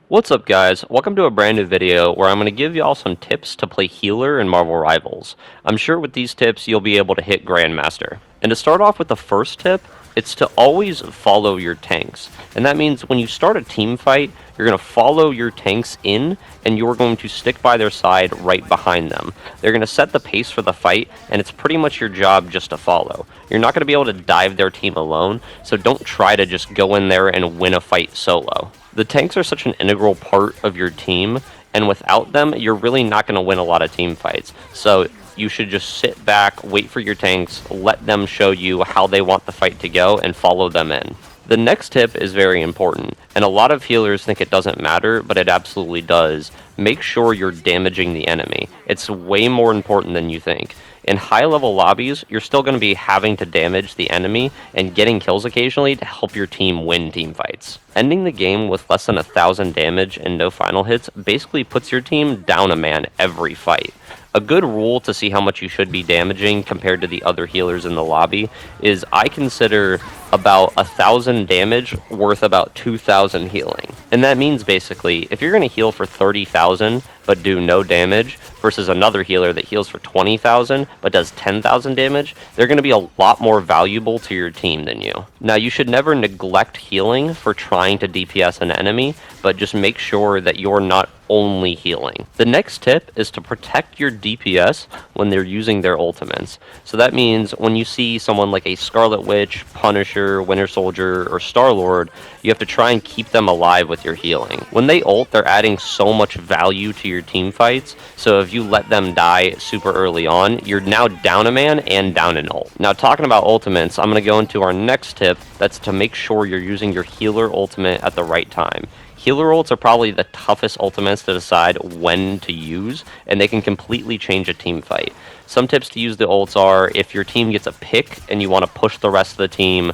What's up guys, welcome to a brand new video where I'm going to give y'all some tips to play healer in Marvel Rivals. I'm sure with these tips you'll be able to hit Grandmaster. And to start off with the first tip, it's to always follow your tanks. And that means when you start a team fight, you're going to follow your tanks in and you're going to stick by their side right behind them. They're going to set the pace for the fight and it's pretty much your job just to follow. You're not going to be able to dive their team alone, so don't try to just go in there and win a fight solo. The tanks are such an integral part of your team, and without them, you're really not going to win a lot of team fights. So you should just sit back, wait for your tanks, let them show you how they want the fight to go, and follow them in. The next tip is very important, and a lot of healers think it doesn't matter, but it absolutely does. Make sure you're damaging the enemy. It's way more important than you think. In high-level lobbies, you're still going to be having to damage the enemy and getting kills occasionally to help your team win team fights. Ending the game with less than 1,000 damage and no final hits basically puts your team down a man every fight. A good rule to see how much you should be damaging compared to the other healers in the lobby is I consider about 1,000 damage worth about 2,000 healing. And that means basically, if you're going to heal for 30,000 but do no damage versus another healer that heals for 20,000 but does 10,000 damage, they're going to be a lot more valuable to your team than you. Now, you should never neglect healing for trying to DPS an enemy, but just make sure that you're not only healing. The next tip is to protect your DPS when they're using their ultimates. So that means when you see someone like a Scarlet Witch, Punisher, Winter Soldier, or Star-Lord, you have to try and keep them alive with your healing. When they ult, they're adding so much value to your team fights, so if you let them die super early on, you're now down a man and down an ult. Now, talking about ultimates, I'm going to go into our next tip, that's to make sure you're using your healer ultimate at the right time. Healer ults are probably the toughest ultimates to decide when to use, and they can completely change a team fight. Some tips to use the ults are if your team gets a pick and you want to push the rest of the team,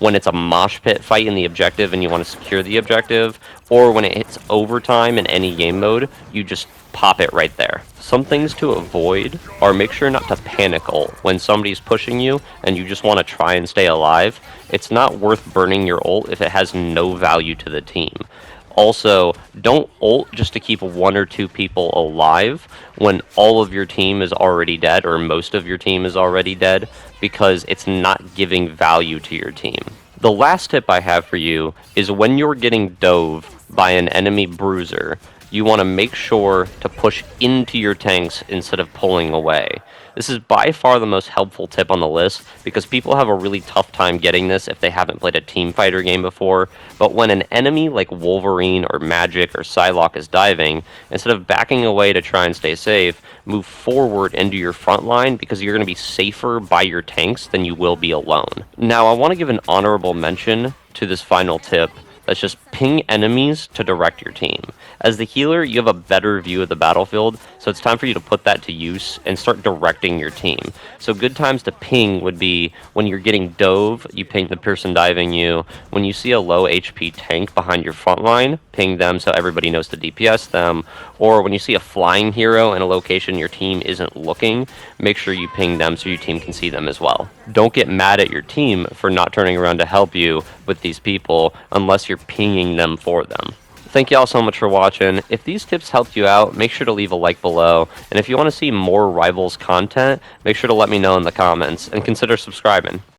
when it's a mosh pit fight in the objective and you want to secure the objective, or when it hits overtime in any game mode, you just pop it right there. Some things to avoid are make sure not to panic ult when somebody's pushing you and you just want to try and stay alive. It's not worth burning your ult if it has no value to the team. Also, don't ult just to keep one or two people alive when all of your team is already dead or most of your team is already dead, because it's not giving value to your team. The last tip I have for you is when you're getting dove by an enemy bruiser, you want to make sure to push into your tanks instead of pulling away. This is by far the most helpful tip on the list because people have a really tough time getting this if they haven't played a team fighter game before, but when an enemy like Wolverine or Magic or Psylocke is diving, instead of backing away to try and stay safe, move forward into your front line because you're going to be safer by your tanks than you will be alone. Now, I want to give an honorable mention to this final tip. That's just ping enemies to direct your team. As the healer, you have a better view of the battlefield, so it's time for you to put that to use and start directing your team. So good times to ping would be when you're getting dove, you ping the person diving you. When you see a low HP tank behind your front line, ping them so everybody knows to DPS them. Or when you see a flying hero in a location your team isn't looking, make sure you ping them so your team can see them as well. Don't get mad at your team for not turning around to help you with these people unless you're pinging them for them. Thank you all so much for watching. If these tips helped you out, make sure to leave a like below. And if you want to see more Rivals content, make sure to let me know in the comments and consider subscribing.